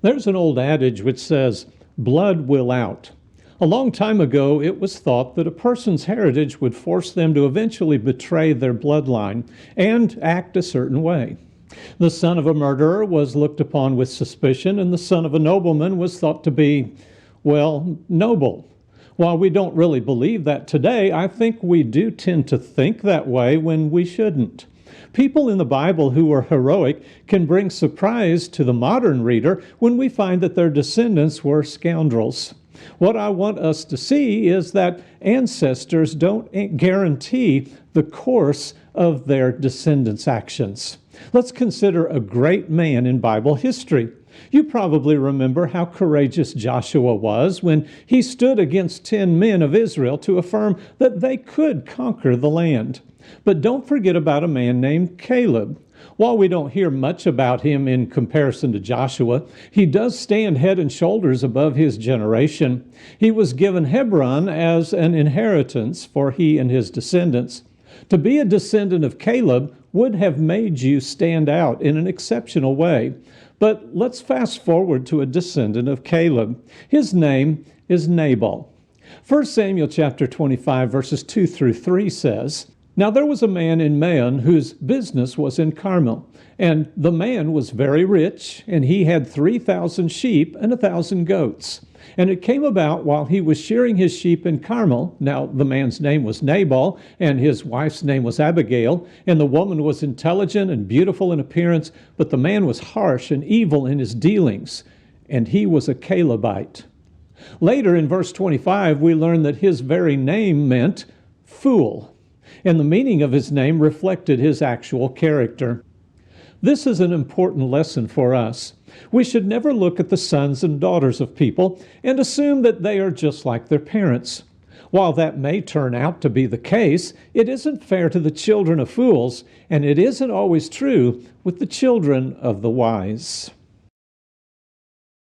There's an old adage which says, blood will out. A long time ago, it was thought that a person's heritage would force them to eventually betray their bloodline and act a certain way. The son of a murderer was looked upon with suspicion, and the son of a nobleman was thought to be, well, noble. While we don't really believe that today, I think we do tend to think that way when we shouldn't. People in the Bible who were heroic can bring surprise to the modern reader when we find that their descendants were scoundrels. What I want us to see is that ancestors don't guarantee the course of their descendants' actions. Let's consider a great man in Bible history. You probably remember how courageous Joshua was when he stood against 10 men of Israel to affirm that they could conquer the land. But don't forget about a man named Caleb. While we don't hear much about him in comparison to Joshua, he does stand head and shoulders above his generation. He was given Hebron as an inheritance for he and his descendants. To be a descendant of Caleb would have made you stand out in an exceptional way. But let's fast forward to a descendant of Caleb. His name is Nabal. 1 Samuel chapter 25, verses 2 through 3 says, "Now there was a man in Maon whose business was in Carmel, and the man was very rich, and he had 3,000 sheep and 1,000 goats. And it came about while he was shearing his sheep in Carmel, now the man's name was Nabal, and his wife's name was Abigail, and the woman was intelligent and beautiful in appearance, but the man was harsh and evil in his dealings, and he was a Calebite." Later in verse 25, we learn that his very name meant fool, and the meaning of his name reflected his actual character. This is an important lesson for us. We should never look at the sons and daughters of people and assume that they are just like their parents. While that may turn out to be the case, it isn't fair to the children of fools, and it isn't always true with the children of the wise.